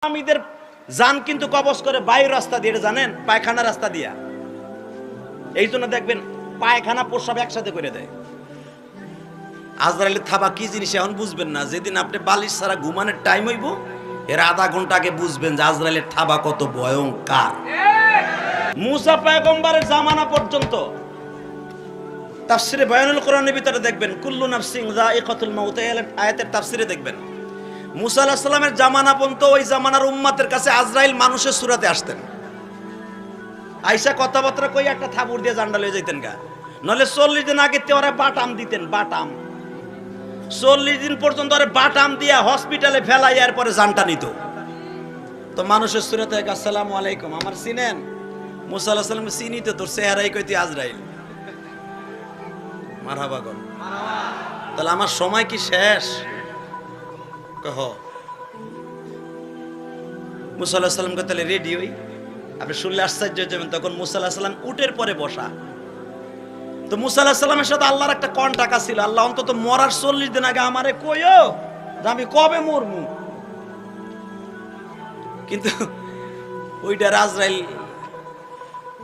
আমিদের জান কিন্তু কবজ করে বাইরের রাস্তা দিয়ে, জানেন, পায়খানা রাস্তা দিয়া। এই জন্য দেখবেন পায়খানা প্রস্রাব একসাথে করে দেয়। আজরাইলের থাবা কি জিনিস এখন বুঝবেন না, যেদিন আপনি বালিশ ছাড়া ঘুমানোর টাইম হইব এর আধা ঘন্টা আগে বুঝবেন যে আজরাইলের থাবা কত ভয়ঙ্কর। মুসা পয়গম্বরের জামানা পর্যন্ত তাফসিরে বায়ানুল কোরআনের ভিতরে দেখবেন কুল্লু নাফসিন যায়িকাতুল মাউত আয়াতের তাফসিরে দেখবেন মুসা আলাইহিস সালামের জামানা পর্যন্ত ওই জামানার উম্মতের কাছে আজরাইল মানুষের সূরাতে আসতেন। আয়েশা কথাবার্তা কই একটা থাবুর দিয়ে জান্ডা লয়ে যাইতেন গা, নলে 40 দিন আগে তে ওরা বাটাম দিতেন। বাটাম 40 দিন পর্যন্ত ওরা বাটাম দিয়া হসপিটালে ফেলাই, এরপরে জানটা নিত। তো মানুষের সূরাতে আসসালামু আলাইকুম, আমার চিনেন? মুসা আলাইহিস সালাম চিনিত, তোর চেহারাই কইতি আজরাইল। মারহাবা গো, তাহলে আমার সময় কি শেষ? কহ মুসা আলাইহিস সালামকে তাহলে রেডি হই, আপনি শুনলে আশ্চর্য হয়ে যাবেন। তখন মুসা আলাইহিস সালাম উটের পরে বসা। তো মুসা আলাইহিস সালামের সাথে আল্লাহর একটা কন্টাক্ট ছিল। আল্লাহ অন্তত মরার 40 দিন আগে আমারে কইও যে আমি কবে মরমু, কিন্তু ওইটা আজরাইল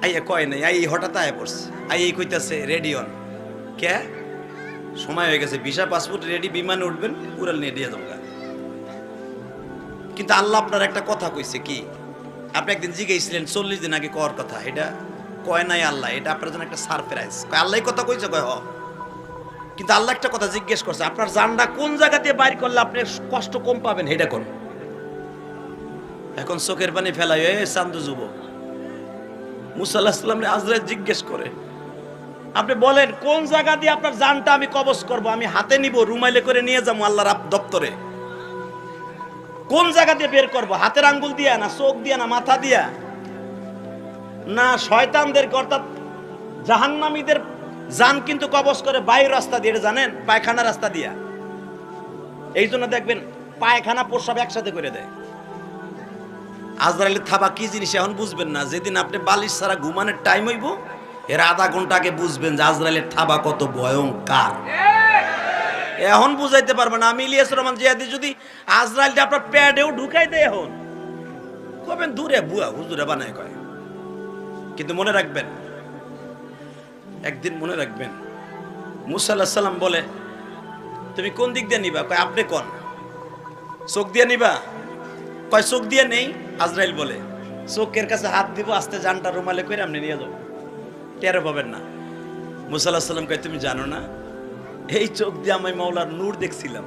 আইয়া কয় নাই, আই হঠাৎ আয়া পড়ছে। আই কইতাছে রেডি হন, কে সময় হয়ে গেছে, ভিসা পাসপোর্ট রেডি, বিমানে উঠবেন, উড়াল নিয়ে দিয়ে যাবো। কিন্তু আল্লাহ আপনার একটা কথা কইছে কি, আপনি একদিন জিজ্ঞেসছিলেন 40 দিন আগে কর কথা, এটা কয় নাই আল্লাহ, এটা আপনার জন্য একটা সারপ্রাইজ। আল্লাহ কথা কইছে, কয় হ, কিন্তু আল্লাহ একটা কথা জিজ্ঞেস করছে, আপনার জানটা কোন জায়গা দিয়ে বাইর করলে আপনি কষ্ট কম পাবেন, এটা কোন? এখন চোখের পানি ফেলাই চান্দু যুবক মুসা আলাইহিস সালাম আজরাইল জিজ্ঞেস করে, আপনি বলেন কোন জায়গা দিয়ে আপনার জানটা আমি কবজ করব, আমি হাতে নিব, রুমাইলে করে নিয়ে যাবো আল্লাহর দপ্তরে। কোন জায়গা দিয়ে বের করব? হাতের আঙ্গুল দিয়া, না চোখ দিয়া, না মাথা দিয়া, না শয়তানদের, অর্থাৎ জাহান্নামীদের জান কিন্তু কবজ করে বাইরের রাস্তা দিয়ে, জানেন, পায়খানা রাস্তা দিয়া। এই জন্য দেখবেন পায়খানা প্রস্রাব একসাথে করে দেয়। আজরাইলের থাবা কি জিনিস এখন বুঝবেন না, যেদিন আপনি বালিশ ছাড়া ঘুমানোর টাইম হইব এর আধা ঘন্টা আগে বুঝবেন যে আজরাইলের থাবা কত ভয়ঙ্কর। এখন বুঝাইতে পারবেন না। আমি ইলিয়াস রহমান জিয়াদি যদি আজরাইলটা আপনার প্যাডেও ঢুকাই দেয় এখন কবেন দূরে বুয়া হুজুরে বানায় কয়। কিন্তু মনে রাখবেন, একদিন মনে রাখবেন, মুসা আলাইহিস সালাম বলে তুমি কোন দিক দিয়ে নিবা? কয় আপনি কোন চোখ দিয়ে নিবা? কয় চোখ দিয়ে নেই। আজরাইল বলে চোখের কাছে হাত দিব, আস্তে জানটা রুমালে করে আপনি নিয়ে যাবো, টেরও পাবেন না। মুসা আলাইহিস সালাম কয় তুমি জানো না, এই চোখ দিয়ে আমি মাওলার নূর দেখছিলাম।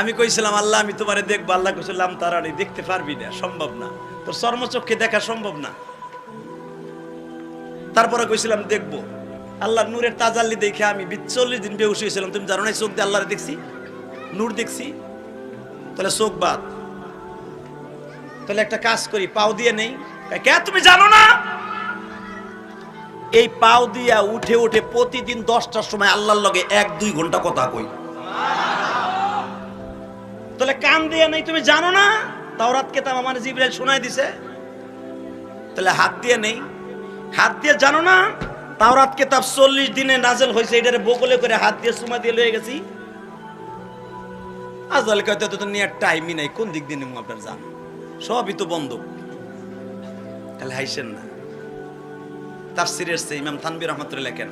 আমি কইছিলাম আল্লাহ আমি তোমারে দেখবো, আল্লাহ কইছিলাম তারানি দেখতে পারবি না, সম্ভব না, তোর চর্মচক্ষে দেখা সম্ভব না। তারপরে কইছিলাম দেখবো, আল্লাহর নূরের তাজাল্লি দেখে আমি 40 দিন বেহুশ হয়েছিলাম। তুমি জানো না চোখ দিয়ে আল্লাহরে দেখছি, নূর দেখছি। তাহলে চোখ বাদ, তাহলে একটা কাজ করি, পাও দিয়ে নেই। কে তুমি জানো না? এই পাও দিয়া উঠে উঠে প্রতিদিন 10টার সময় আল্লাহর লগে 1-2 ঘন্টা কথা কই। তাহলে কান দিয়ে নেই, তুমি জানো না? তাওরাত কিতাব আমার জিবরাইল শোনায় দিছে। তাহলে হাত দিয়ে নেই, হাত দিয়ে জানো না? তাওরাত কিতাব 40 দিনে নাজেল হয়েছে, এটারে বগলে করে হাত দিয়ে সুমা দিয়ে লয়ে গেছি। আজরাইল কইতে তো নিয়ে টাইমই নাই, কোন দিক দিয়ে নেব আপনার জান, সবই তো বন্ধ। তাহলে হাইছেন না। তাফসীরের সে ইমাম থানবী রাহমাতুল্লাহ লেখেন,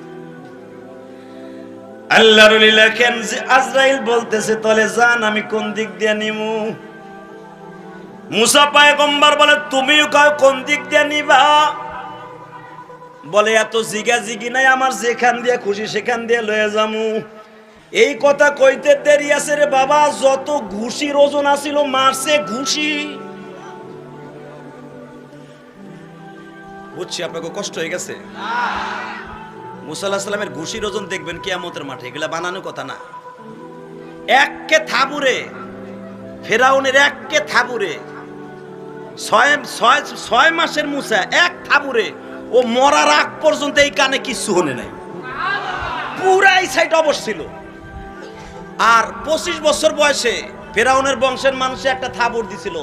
আল্লাহর ওলি লেখেন যে আজরাইল বলতেছে তাহলে জান আমি কোন দিক দিয়ে নিমু? মুসা পয়গম্বর বলে তুমিও কয় কোন দিক দিয়ে নিবা? বলে এত জিগাজিগি নাই, আমার যেখান দিয়ে খুশি সেখান দিয়ে লয়ে যামু। এই কথা কইতে দেরি আছে রে বাবা, যত ঘুষির ওজন আছিল মারছে ঘুষি। বুঝছি আপনাকে কষ্ট হয়ে গেছে। মুসা আলাইহিস সালামের ঘুষির ওজন দেখবেন কিয়ামতের মাঠে, এগুলা বানানো কথা না। এককে থাবুরে ফেরাউনের, এককে থাবুরে 6 মাসের মুসা এক থাবুরে, ও মরার আগ পর্যন্ত এই কানে কিছু হনে নাই, পুরাই সাইড অবস্থিল। আর 25 বছর বয়সে ফেরাউনের বংশের মানুষে একটা থাবুর দিছিল,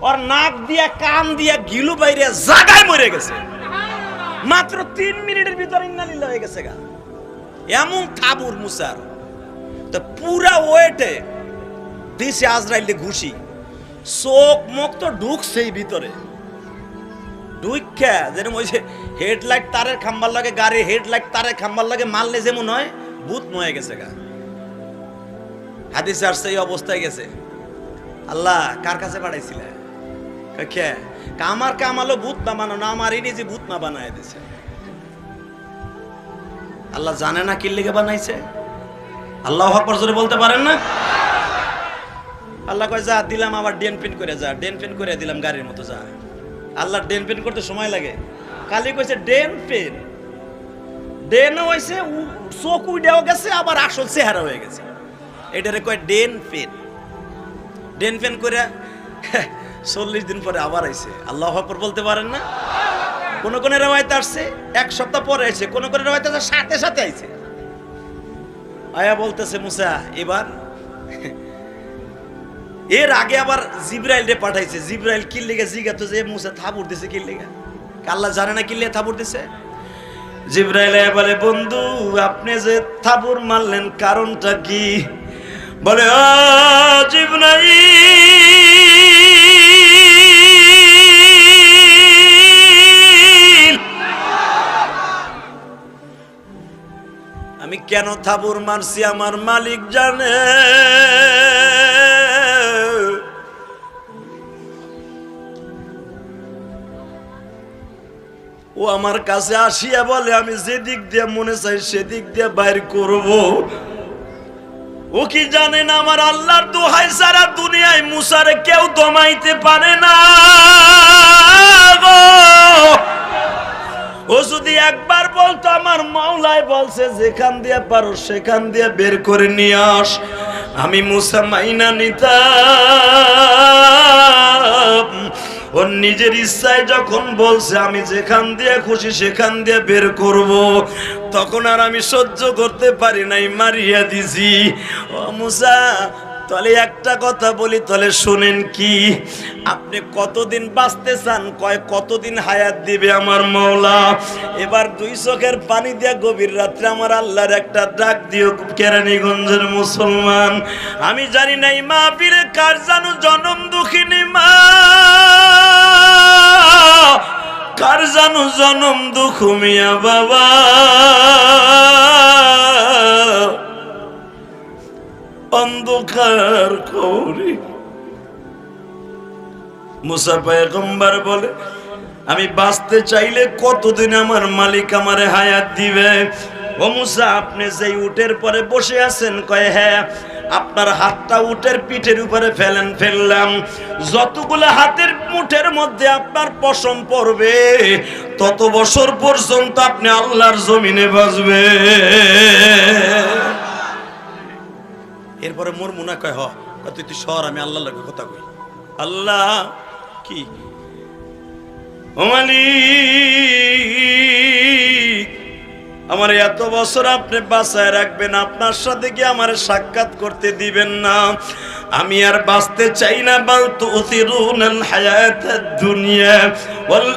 ওর নাক দিয়া কান দিয়া গিলু বাইরে জায়গায় মরে গেছে, মাত্র 3 মিনিটের ভিতরে ইন্নালিল্লাহ হয়ে গেছে গা। এমন থাবুর মুসার, তো পুরা ওয়েটে দিছে আজরাইলে ঘুষি, চোখ মুখ তো ঢুকছেই ভিতরে। ঢুইকা যেরকম ওই যে হেডলাইট তারের খাম্বার লাগে, গাড়ির হেডলাইট তারের খাম্বার লাগে, মারলে যেমন হয় ভূত নয়ে গেছে গা। হাদিসে আসছে এই অবস্থায় গেছে। আল্লাহ কার কাছে পাঠাইছিলে? কে? আমার কামালো ভূত না বানানো, না আমারই নিজে ভূত না বানায় দিছে। আল্লাহ জানে না কি লিগে বানাইছে? আল্লাহু আকবার জোরে বলতে পারেন না? আল্লাহ কয় যা দিলাম, আবার ডেন পেন করে যা, ডেন পেন করে দিলাম গাড়ির মতো যা। আল্লাহ ডেন পেন করতে সময় লাগে? খালি কইছে ডেন পেন, ডেনও হইছে, চোখ উইডাও গেছে, আবার আসল চেহারা হয়ে গেছে। এটারে কয় ডেন পেন। ডেন পেন করে 40 দিন পরে আবার আইছে। আল্লাহু আকবার বলতে পারেন না? কোন কোন রিওয়ায়াতে আসছে 1 সপ্তাহ পরে আইছে, কোন কোন রিওয়ায়াতে আছে সাথে সাথে আইছে। আয়া বলতেছে মুসা এবার। এর আগে আবার জিবরাইল রে পাঠাইছে। জিবরাইল কি লেগে জিগাতো যে মুসা থাবুর দিছে কি লেগে? আল্লাহ জানে না কি লেগে থাবুর দিছে? জিবরাইল বলে বন্ধু আপনি যে থাবুর মারলেন কারণটা কি? বলে ও জিবরাইল, আমি কেন থাবুর মারছি আমার মালিক জানে। ও আমার কাছে আসিয়া বলে আমি যেদিক দিয়ে মনে চাই সেদিক দিয়ে বাইর করব। ও কি জানে না আমার আল্লাহর দোহাই সারা দুনিয়ায় মুসারে কেউ দমাইতে পারে না। ও যদি একবার বলতো আমার মাওলাই বলছে যেখান দিয়ে পারো সেখান দিয়ে বের করে নিয়ে আস, আমি মুসা মাইনা নিতাম। ওর নিজের ইচ্ছায় যখন বলছে আমি যেখান দিয়ে খুশি সেখান দিয়ে বের করব, তখন আর আমি সহ্য করতে পারি নাই, মারিয়া দিছি। ও মুসা তাহলে একটা কথা বলি, তাহলে শুনেন কি আপনি কতদিন বাঁচতে চান? কয় কতদিন হায়াত দিবে আমার মাওলা। এবার 2 চোখের পানি দিয়া গভীর রাত্রে আমার আল্লাহর একটা ডাক দিও কেরানীগঞ্জের মুসলমান। আমি জানি নাই মা পীরে কার জানো জনম দুঃখিনী মা, কার জানো জনম দুঃখ মিয়া বাবা। অন্ধকার করি মুসা পয়গম্বর বলে আমি বাঁচতে চাইলে কতদিন আমার মালিক আমারে হায়াত দিবে? ও মুসা আপনি যেই উটের পরে বসে আছেন, কয় হ্যাঁ। আপনার হাতটা উটের পিঠের উপরে ফেললাম, যতগুলো হাতের মুঠের মধ্যে আপনার পশম পড়বে তত বছর পর্যন্ত আপনি আল্লাহর জমিনে বাঁচবে। এরপরে মোর মুনা কয় তুই সর, আমি আল্লাহ লাগে কথা কই। আল্লাহ কি ও মালিক, আমার এত বছর আপনি বাঁচায় রাখবেন, আপনার সাথে কি আমার সাক্ষাৎ করতে দিবেন না? আমি আর বাঁচতে চাই না। বাল তুসিরুনাল হায়াতাদ দুনিয়া ওয়াল